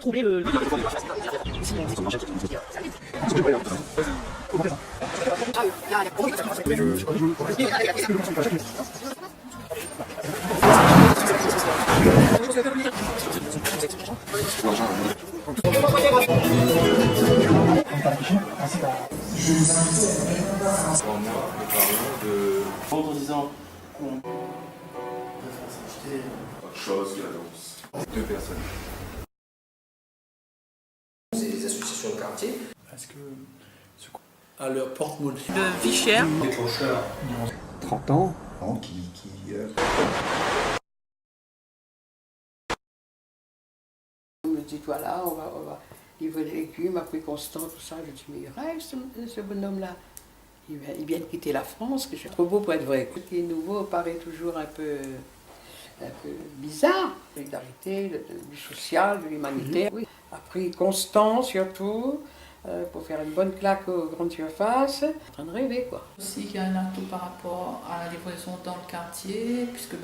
troubler le... En disant qu'on préfère s'acheter Autre chose que la danse. 2 personnes. C'est des associations de quartier. Est-ce que à leur porte-monnaie De vie chère. Déclencheur. 30 ans. On me dit voilà, on va livrer les légumes, après Constant, tout ça. Je dis mais il rêve ce bonhomme-là. Il vient de quitter la France, que je trop beau pour être vrai. Ce qui est nouveau paraît toujours un peu bizarre. Solidarité, du social, de l'humanitaire. Oui. Après Constant surtout, pour faire une bonne claque aux grandes surfaces. En train de rêver quoi. Aussi qu'il y a un atout par rapport à la livraison dans le quartier, puisque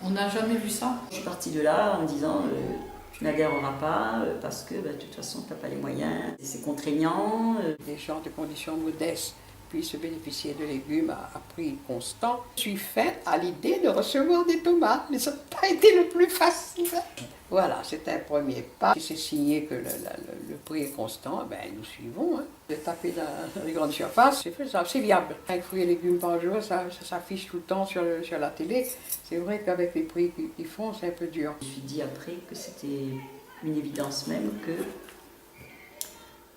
on n'a jamais vu ça. Je suis partie de là en me disant tu n'adhéreras pas parce que de toute façon tu n'as pas les moyens, c'est contraignant. Des gens de conditions modestes puissent bénéficier de légumes à prix constant. Je suis faite à l'idée de recevoir des tomates, mais ça n'a pas été le plus facile. Voilà, c'est un premier pas. Si c'est signé que le prix est constant, ben nous suivons. Hein. De taper dans les grandes surfaces, c'est faisable, c'est viable. 5 fruits et légumes par jour, ça s'affiche tout le temps sur la télé. C'est vrai qu'avec les prix qu'ils font, c'est un peu dur. Je me suis dit après que c'était une évidence même que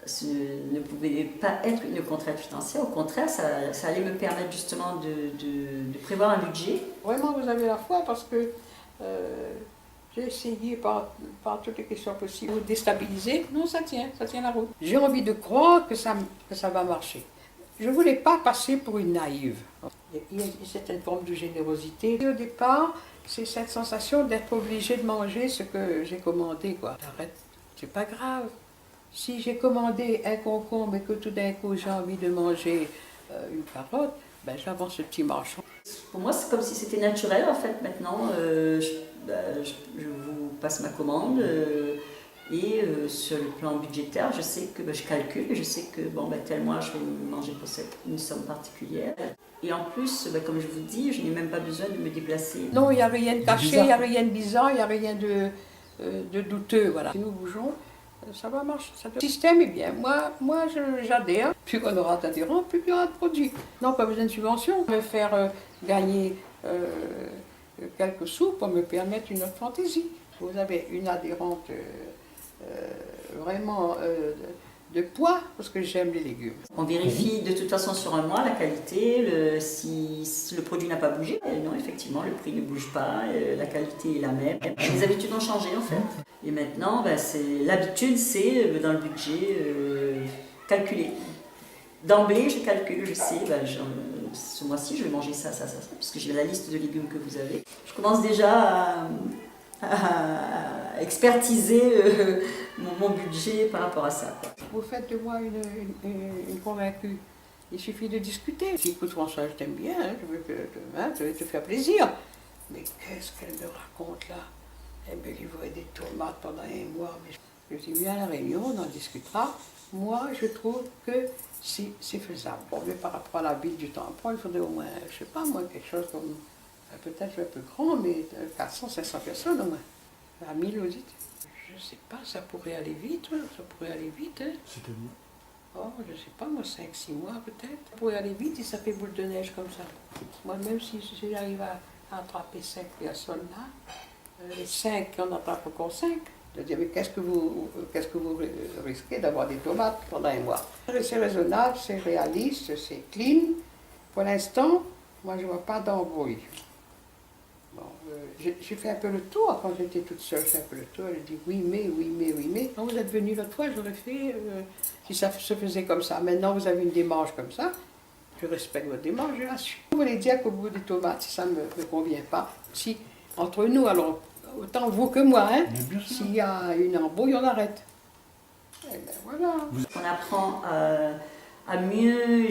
ce ne pouvait pas être une contrainte financière. Au contraire, ça allait me permettre justement de prévoir un budget. Vraiment, vous avez la foi parce que j'ai essayé par toutes les questions possibles de déstabiliser. Non, ça tient la route. J'ai envie de croire que ça va marcher. Je ne voulais pas passer pour une naïve. Il y a une certaine forme de générosité. Et au départ, c'est cette sensation d'être obligé de manger ce que j'ai commandé. Arrête, c'est pas grave. Si j'ai commandé un concombre et que tout d'un coup j'ai envie de manger une carotte, ben j'avance ce petit marchand. Pour moi, c'est comme si c'était naturel en fait. Maintenant, je vous passe ma commande et sur le plan budgétaire, je sais que je calcule, je sais que tel mois je vais manger pour une somme particulière. Et en plus, comme je vous dis, je n'ai même pas besoin de me déplacer. Non, il n'y a rien de caché, il n'y a rien de bizarre, il n'y a rien de douteux. Voilà. Si nous bougeons, ça va marcher. Le système est bien. Moi j'adhère. Plus on aura d'adhérents, plus il y aura de produits. Non, pas besoin de subvention. Me faire gagner quelques sous pour me permettre une autre fantaisie. Vous avez une adhérente vraiment de poids, parce que j'aime les légumes. On vérifie de toute façon sur un mois la qualité, si le produit n'a pas bougé. Et non, effectivement, le prix ne bouge pas, la qualité est la même. Les habitudes ont changé en fait. Et maintenant, l'habitude, c'est dans le budget calculer. D'emblée, je calcule, je sais, ce mois-ci, je vais manger ça, puisque j'ai la liste de légumes que vous avez. Je commence déjà à expertiser mon budget par rapport à ça. Vous faites de moi une convaincue. Il suffit de discuter. Si écoute François, je t'aime bien, je veux te faire plaisir. Mais qu'est-ce qu'elle me raconte là? Elle me livrait des tomates pendant un mois. Mais je dis, viens à la réunion, on en discutera. Moi, je trouve que c'est faisable. Bon, mais par rapport à la ville du tampon, il faudrait au moins, je sais pas moi, quelque chose comme, peut-être un peu grand, mais 400, 500 personnes au moins. À 1000, vous dites? Je sais pas, ça pourrait aller vite, ça pourrait aller vite. Hein. C'est-à-dire Oh, je sais pas, moi, 5-6 mois peut-être. Ça pourrait aller vite et ça fait boule de neige comme ça. Moi, même si j'arrive à attraper 5 personnes là, les 5, on attrape encore 5. Je dis, mais qu'est-ce que vous risquez d'avoir des tomates pendant un mois? C'est raisonnable, c'est réaliste, c'est clean. Pour l'instant, moi, je ne vois pas d'embrouille. Bon, j'ai fait un peu le tour quand j'étais toute seule, j'ai fait un peu le tour, j'ai dit oui mais. Quand vous êtes venu l'autre fois, j'aurais fait, si ça se faisait comme ça. Maintenant, vous avez une démarche comme ça, je respecte votre démarche, je l'assure. Vous voulez dire qu'au bout des tomates, si ça ne me convient pas, si entre nous, alors autant vous que moi, hein, s'il y a une embrouille, on arrête. Et ben voilà. On apprend à mieux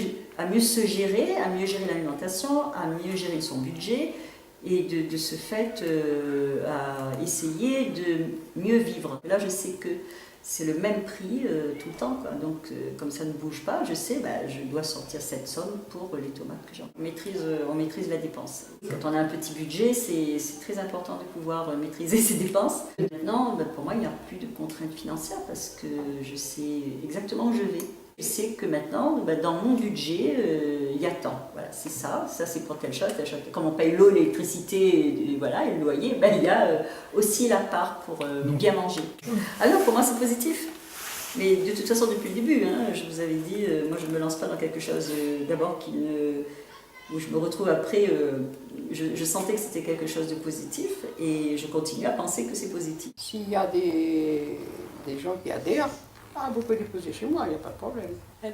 se gérer, à mieux gérer l'alimentation, à mieux gérer son budget et de ce fait à essayer de mieux vivre. Là, je sais que c'est le même prix tout le temps, quoi. Donc comme ça ne bouge pas, je sais, je dois sortir cette somme pour les tomates que j'ai. On maîtrise la dépense. Quand on a un petit budget, c'est très important de pouvoir maîtriser ses dépenses. Maintenant, pour moi, il n'y a plus de contraintes financières parce que je sais exactement où je vais. Je sais que maintenant, dans mon budget, il y a tant. Voilà, c'est ça c'est pour telle chose, telle chose. Comme on paye l'eau, l'électricité, voilà, et le loyer, il y a aussi la part pour bien manger. Alors pour moi c'est positif. Mais de toute façon depuis le début, je vous avais dit, moi je ne me lance pas dans quelque chose d'abord où je me retrouve après, je sentais que c'était quelque chose de positif et je continue à penser que c'est positif. S'il y a des gens qui adhèrent, vous pouvez déposer chez moi, il n'y a pas de problème. Au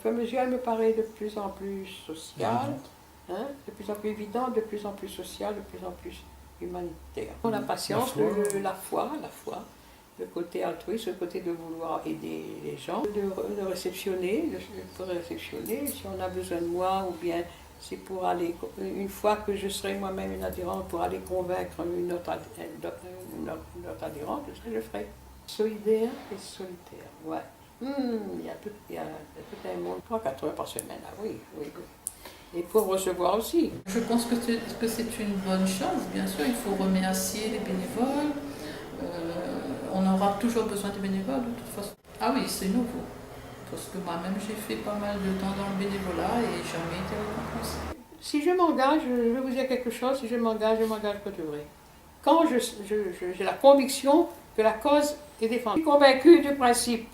fur et à mesure, elle me paraît de plus en plus sociale, de plus en plus évidente, de plus en plus sociale, de plus en plus humanitaire. La patience, la foi, le côté altruiste, le côté de vouloir aider les gens, de réceptionner, si on a besoin de moi, ou bien c'est pour aller, une fois que je serai moi-même une adhérente, pour aller convaincre une autre adhérente, je le ferai. Solidaire et solitaire, ouais. Il y a tout un monde, 3-4 heures par semaine, oui. Et pour recevoir aussi. Je pense que c'est une bonne chose, bien sûr, il faut remercier les bénévoles. On aura toujours besoin de bénévoles de toute façon. Ah oui, c'est nouveau. Parce que moi-même, j'ai fait pas mal de temps dans le bénévolat et jamais été récompensée. Si je m'engage, je vais vous dire quelque chose, si je m'engage pour de vrai. Quand j'ai la conviction que la cause est défendue, je suis convaincue du principe,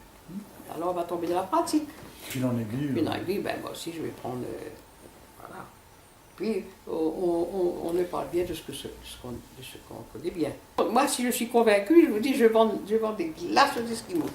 alors on va tomber dans la pratique. Puis en aiguille. Moi aussi je vais prendre... voilà. Puis on ne parle bien de ce qu'on connaît bien. Moi, si je suis convaincue, je vous dis, je vends des glaces d'Esquimaux.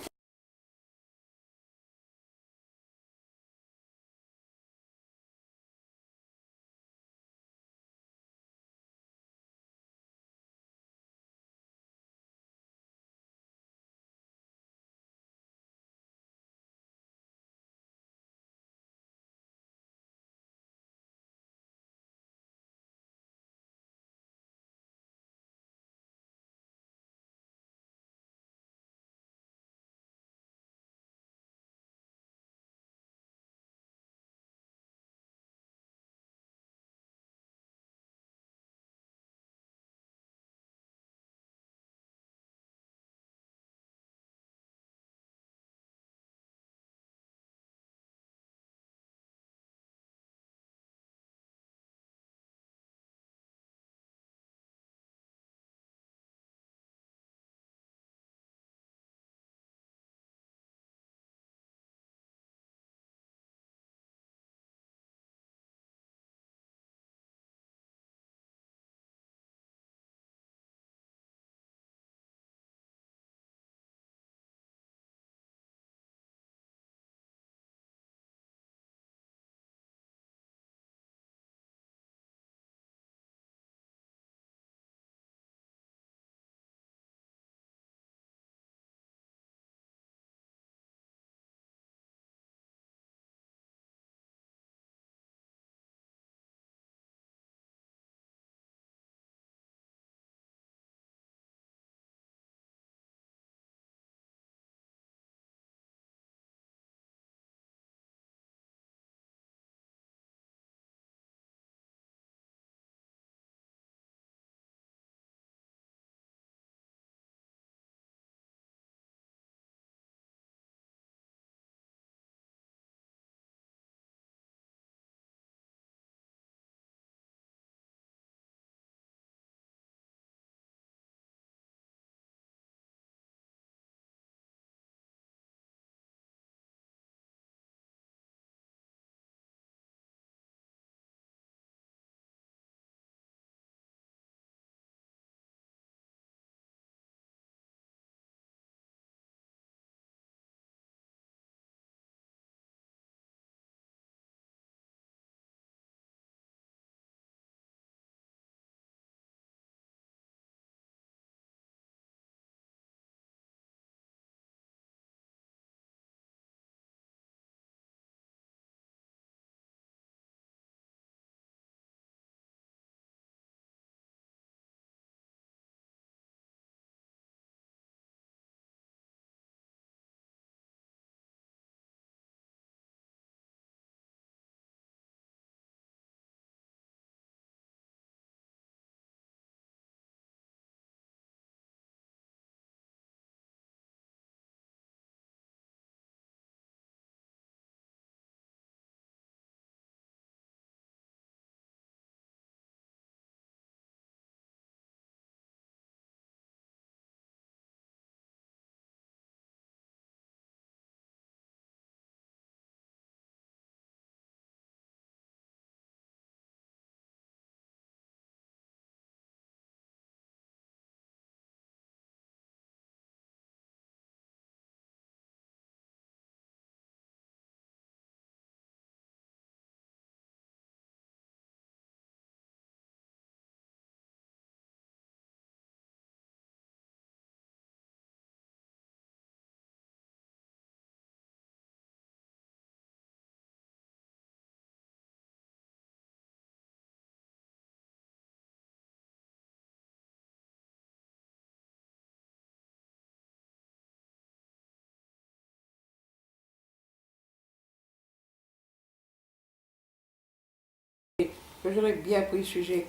que j'aurais bien pris le sujet,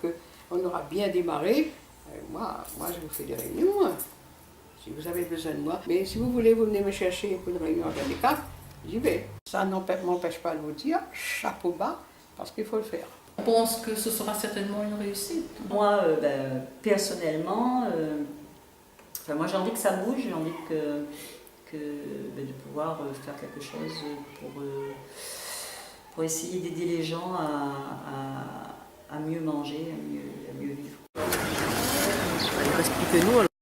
qu'on aura bien démarré, moi, je vous fais des réunions, hein, si vous avez besoin de moi. Mais si vous voulez, vous venez me chercher pour une réunion à 24, j'y vais. Ça m'empêche pas de vous dire, chapeau bas, parce qu'il faut le faire. Je pense que ce sera certainement une réussite. Moi, personnellement, moi j'ai envie que ça bouge, j'ai envie de pouvoir faire quelque chose pour essayer d'aider les gens à mieux manger, à mieux vivre. Il reste plus que nous.